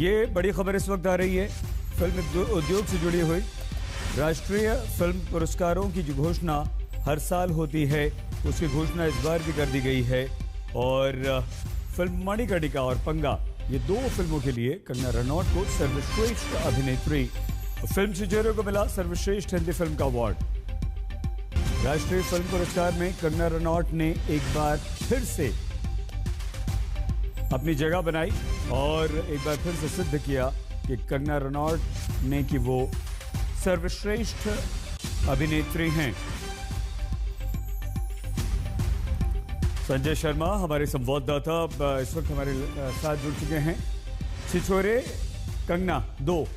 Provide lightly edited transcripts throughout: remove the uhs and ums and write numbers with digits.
ये बड़ी खबर इस वक्त आ रही है फिल्म उद्योग से जुड़ी हुई। राष्ट्रीय फिल्म पुरस्कारों की जो घोषणा हर साल होती है, उसकी घोषणा इस बार भी कर दी गई है। और फिल्म मणिकर्णिका और पंगा, ये दो फिल्मों के लिए कंगना रनौत को सर्वश्रेष्ठ अभिनेत्री, फिल्म छिछोरे को मिला सर्वश्रेष्ठ हिंदी फिल्म का अवार्ड। राष्ट्रीय फिल्म पुरस्कार में कंगना रनौत ने एक बार फिर से अपनी जगह बनाई और एक बार फिर से सिद्ध किया कि कंगना रनौत ने कि वो सर्वश्रेष्ठ अभिनेत्री हैं। संजय शर्मा हमारे संवाददाता इस वक्त हमारे साथ जुड़ चुके हैं। छिछोरे, कंगना दो,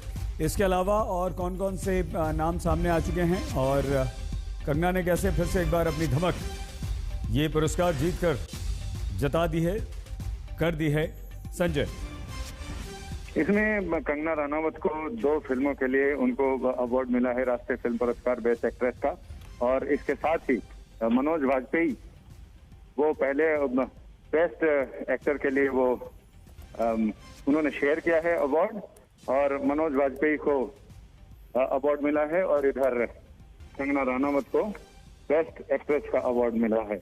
इसके अलावा और कौन कौन से नाम सामने आ चुके हैं और कंगना ने कैसे फिर से एक बार अपनी धमक ये पुरस्कार जीतकर जता दी है, कर दी है। संजय, इसमें कंगना रनौत को दो फिल्मों के लिए उनको अवार्ड मिला है, राष्ट्रीय फिल्म पुरस्कार बेस्ट एक्ट्रेस का। और इसके साथ ही मनोज वाजपेयी, वो पहले बेस्ट एक्टर के लिए वो उन्होंने शेयर किया है अवार्ड, और मनोज वाजपेयी को अवार्ड मिला है। और इधर कंगना रनौत को बेस्ट एक्ट्रेस का अवार्ड मिला है।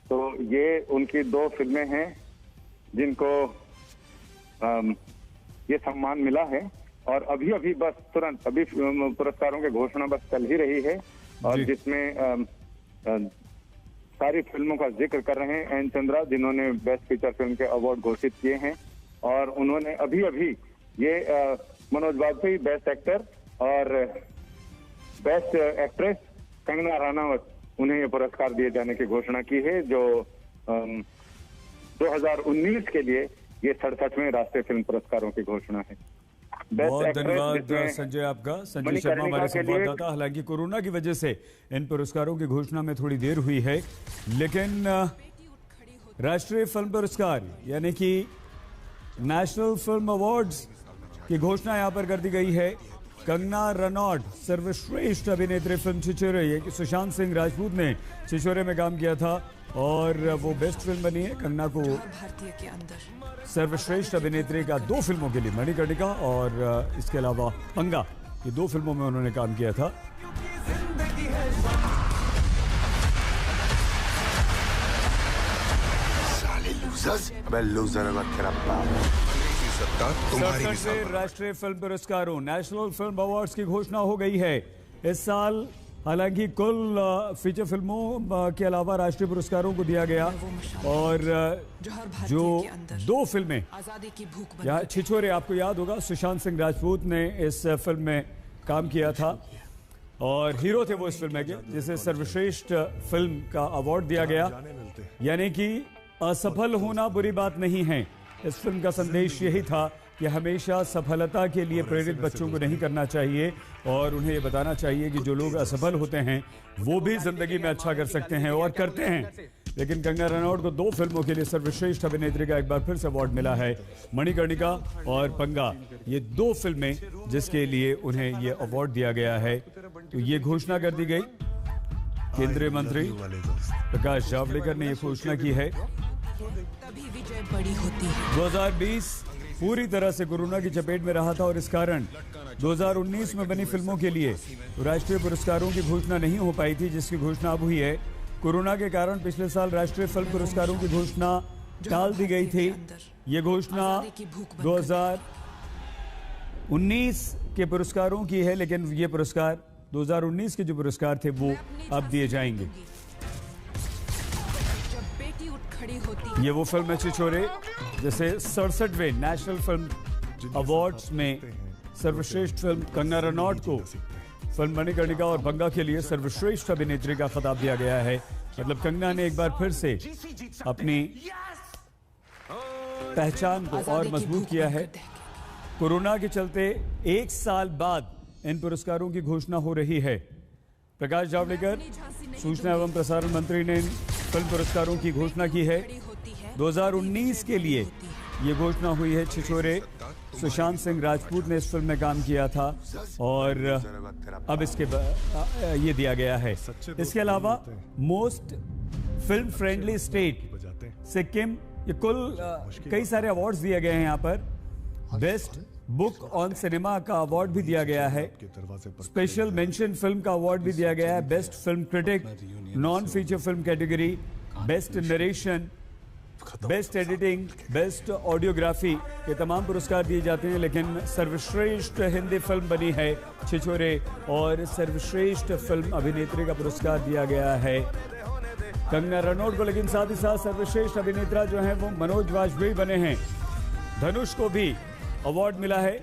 तो ये उनकी दो फिल्में हैं जिनको ये सम्मान मिला है। और अभी अभी बस तुरंत अभी पुरस्कारों की घोषणा बस चल ही रही है, और जिसमें सारी फिल्मों का जिक्र कर रहे हैं एन चंद्रा, जिन्होंने बेस्ट फीचर फिल्म के अवार्ड घोषित किए हैं। और उन्होंने अभी अभी ये मनोज वाजपेयी बेस्ट एक्टर और बेस्ट एक्ट्रेस कंगना रनौत, उन्हें ये पुरस्कार दिए जाने की घोषणा की है, जो 2019 के लिए ये 67वें राष्ट्रीय फिल्म पुरस्कारों की घोषणा है। बहुत धन्यवाद संजय आपका। संजय शर्मा हमारे संवाददाता। हालांकि कोरोना की वजह से इन पुरस्कारों की घोषणा में थोड़ी देर हुई है, लेकिन राष्ट्रीय फिल्म पुरस्कार यानी कि नेशनल फिल्म अवार्ड्स की घोषणा यहां पर कर दी गई है। कंगना रनौत सर्वश्रेष्ठ अभिनेत्री फिल्म छिछोरे, ये सुशांत सिंह राजपूत ने छिछोरे में काम किया था और वो बेस्ट फिल्म बनी है। कंगना को सर्वश्रेष्ठ अभिनेत्री का दो फिल्मों के लिए मणिकर्णिका और इसके अलावा पंगा, ये दो फिल्मों में उन्होंने काम किया था। राष्ट्रीय फिल्म पुरस्कारों नेशनल फिल्म अवार्ड्स की घोषणा हो गई है इस साल। हालांकि कुल फीचर फिल्मों के अलावा राष्ट्रीय पुरस्कारों को दिया गया, और जो दो फिल्में या छिछोरे, आपको याद होगा सुशांत सिंह राजपूत ने इस फिल्म में काम किया था और हीरो थे वो इस फिल्म के, जिसे सर्वश्रेष्ठ फिल्म का अवार्ड दिया गया। यानी कि असफल होना बुरी बात नहीं है। इस फिल्म का संदेश यही था कि हमेशा सफलता के लिए प्रेरित बच्चों को नहीं करना चाहिए और उन्हें ये बताना चाहिए कि जो लोग असफल होते हैं वो भी जिंदगी में अच्छा कर सकते हैं और करते हैं। लेकिन कंगना रनौत को दो फिल्मों के लिए सर्वश्रेष्ठ अभिनेत्री का एक बार फिर से अवार्ड मिला है, मणिकर्णिका और पंगा, ये दो फिल्में जिसके लिए उन्हें ये अवार्ड दिया गया है। तो ये घोषणा कर दी गई। केंद्रीय मंत्री प्रकाश जावड़ेकर ने यह घोषणा की है। 2020 पूरी तरह से कोरोना की चपेट में रहा था और इस कारण 2019 में बनी फिल्मों के लिए राष्ट्रीय पुरस्कारों की घोषणा नहीं हो पाई थी, जिसकी घोषणा अब हुई है। कोरोना के कारण पिछले साल राष्ट्रीय फिल्म पुरस्कारों की घोषणा टाल दी गई थी। ये घोषणा 2019 के पुरस्कारों की है, लेकिन ये पुरस्कार 2019 के जो पुरस्कार थे वो अब दिए जाएंगे। ये वो फिल्म है छिछोरे, जैसे 67वें नेशनल फिल्म अवार्ड्स में सर्वश्रेष्ठ फिल्म कंगना रनौत को फिल्म मणिकर्णिका और पंगा के लिए सर्वश्रेष्ठ अभिनेत्री का खिताब दिया गया है। मतलब कंगना ने एक बार फिर से अपनी पहचान को और मजबूत किया है। कोरोना के चलते एक साल बाद इन पुरस्कारों की घोषणा हो रही है। प्रकाश जावड़ेकर, सूचना एवं प्रसारण मंत्री, ने फिल्म पुरस्कारों की घोषणा की है। 2019 के लिए ये घोषणा हुई है छिछोरे। सुशांत सिंह राजपूत ने इस फिल्म में काम किया था और अब इसके ये दिया गया है। इसके अलावा most film friendly state Sikkim, ये कुल कई सारे अवार्ड्स दिए गए हैं यहाँ पर। बेस्ट बुक ऑन सिनेमा का अवार्ड भी दिया गया है। स्पेशल मेंशन फिल्म का अवार्ड भी दिया गया है। Best film critic, non feature film category, best narration, best editing, best audiography, ये तमाम पुरस्कार दिए जाते हैं। लेकिन सर्वश्रेष्ठ हिंदी फिल्म बनी है छिछोरे और सर्वश्रेष्ठ फिल्म अभिनेत्री का पुरस्कार दिया गया है कंगना रनौत को। लेकिन साथ ही साथ सर्वश्रेष्ठ अभिनेता जो हैं वो मनोज वाजपेयी बने हैं। धनुष को भी अवार्ड मिला है।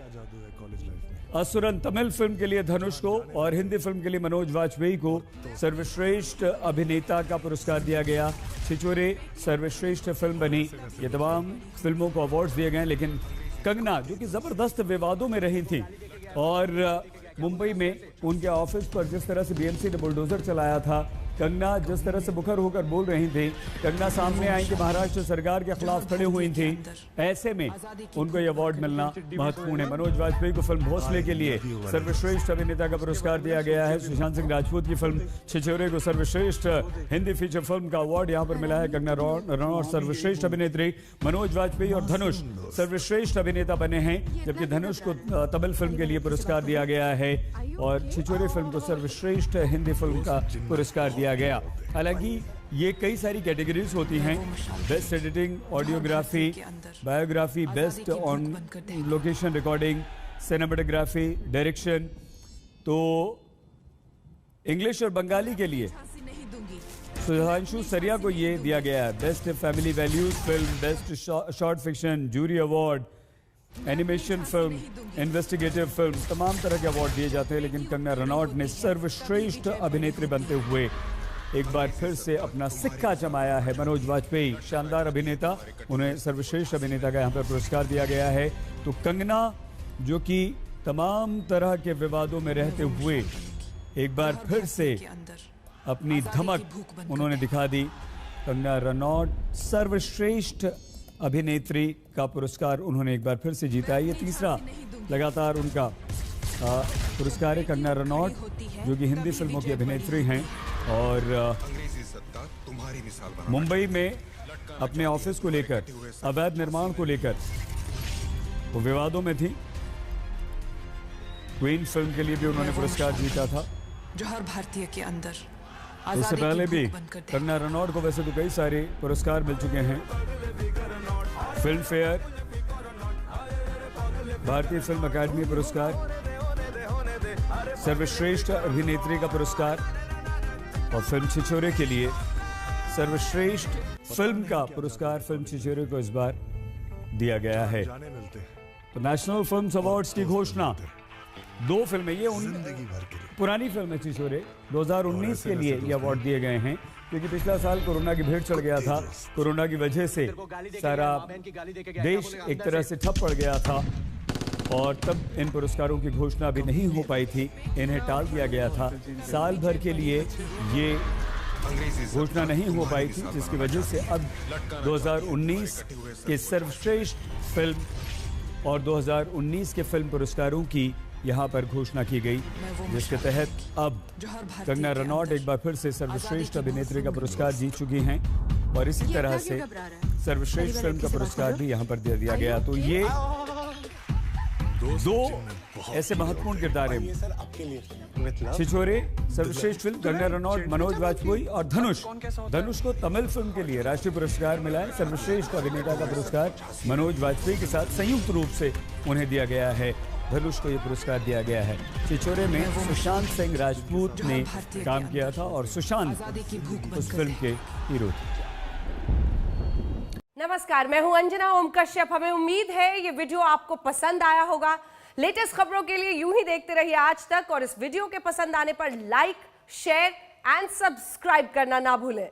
असुरन तमिल फिल्म के लिए धनुष को और हिंदी फिल्म के लिए मनोज वाजपेयी को सर्वश्रेष्ठ अभिनेता का पुरस्कार दिया गया। छिछोरे सर्वश्रेष्ठ फिल्म बनी। ये तमाम फिल्मों को अवार्ड्स दिए गए। लेकिन कंगना जो कि जबरदस्त विवादों में रही थी और मुंबई में उनके ऑफिस पर जिस तरह से बीएमसी ने बुलडोजर चलाया था, कंगना जिस तरह से मुखर होकर बोल रही थी, कंगना सामने आई कि महाराष्ट्र सरकार के खिलाफ खड़ी हुई थी, ऐसे में उनको ये अवार्ड मिलना महत्वपूर्ण है। मनोज वाजपेयी को फिल्म भोसले के लिए सर्वश्रेष्ठ अभिनेता का पुरस्कार दिया गया है। सुशांत सिंह राजपूत की फिल्म छिछोरे को सर्वश्रेष्ठ हिंदी फीचर फिल्म का अवार्ड यहाँ पर मिला है। कंगना रनौत सर्वश्रेष्ठ अभिनेत्री, मनोज वाजपेयी और धनुष सर्वश्रेष्ठ अभिनेता बने हैं, जबकि धनुष को तमिल फिल्म के लिए पुरस्कार दिया गया है और छिछोरे फिल्म को सर्वश्रेष्ठ हिंदी फिल्म का पुरस्कार दिया गया। हालांकि ये कई सारी कैटेगरीज होती हैं, best editing, audiography, biography, best on location recording, cinematography, direction. तो इंग्लिश और बंगाली के लिए सुधांशु सरिया को ये दिया गया है best family values film, best short fiction, jury award, animation film, investigative film, तमाम तरह के अवार्ड दिए जाते हैं। लेकिन कंगना रनौत ने सर्वश्रेष्ठ अभिनेत्री बनते हुए एक बार फिर से अपना सिक्का जमाया है। मनोज वाजपेयी शानदार अभिनेता, उन्हें सर्वश्रेष्ठ अभिनेता का यहाँ पर पुरस्कार दिया गया है। तो कंगना जो कि तमाम तरह के विवादों में रहते हुए एक बार फिर से अपनी धमक उन्होंने दिखा दी। कंगना रनौत सर्वश्रेष्ठ अभिनेत्री का पुरस्कार उन्होंने एक बार फिर से जीता है। ये तीसरा लगातार उनका पुरस्कार है। कंगना रनौत जो कि हिंदी फिल्मों की अभिनेत्री हैं और मुंबई में अपने ऑफिस को लेकर, अवैध निर्माण को लेकर वो विवादों में थी। क्वीन फिल्म के लिए भी उन्होंने पुरस्कार जीता था। जो हर भारतीय के अंदर इससे पहले भी कंगना रनौत को वैसे तो कई सारे पुरस्कार मिल चुके हैं। फिल्म फेयर, भारतीय फिल्म अकादमी पुरस्कार, सर्वश्रेष्ठ अभिनेत्री का पुरस्कार और फिल्म छिछोरे के लिए सर्वश्रेष्ठ फिल्म का पुरस्कार फिल्म छिछोरे को इस बार दिया गया है। तो नेशनल फिल्म अवार्ड्स की घोषणा, दो फिल्में, ये पुरानी फिल्म है छिछोरे, 2019 के लिए ये अवार्ड दिए गए हैं क्योंकि पिछला साल कोरोना की भेंट चढ़ गया था। कोरोना की वजह से सारा देश एक तरह से ठप पड़ गया था और तब इन पुरस्कारों की घोषणा भी नहीं हो पाई थी, इन्हें टाल दिया गया था। साल भर के लिए ये घोषणा नहीं हो पाई थी, जिसकी वजह से अब 2019 के सर्वश्रेष्ठ फिल्म और 2019 के फिल्म पुरस्कारों की यहाँ पर घोषणा की गई, जिसके तहत अब कंगना रनौत एक बार फिर से सर्वश्रेष्ठ अभिनेत्री का पुरस्कार जीत चुकी हैं और इसी तरह से सर्वश्रेष्ठ फिल्म का पुरस्कार भी यहाँ पर दे दिया गया। तो ये दो ऐसे महत्वपूर्ण किरदार हैं। छिछोरे सर्वश्रेष्ठ फिल्म, कंगना रनौत, मनोज वाजपेयी और धनुष को तमिल फिल्म के लिए राष्ट्रीय पुरस्कार मिला है। सर्वश्रेष्ठ अभिनेता का पुरस्कार मनोज वाजपेयी के साथ संयुक्त रूप से उन्हें दिया गया है। धनुष को यह पुरस्कार दिया गया है। छिछोरे में सुशांत सिंह राजपूत ने काम किया था और सुशांत उस फिल्म के हीरो थे। नमस्कार, मैं हूं अंजना ओम कश्यप। हमें उम्मीद है ये वीडियो आपको पसंद आया होगा। लेटेस्ट खबरों के लिए यूं ही देखते रहिए आज तक और इस वीडियो के पसंद आने पर लाइक, शेयर एंड सब्सक्राइब करना ना भूलें।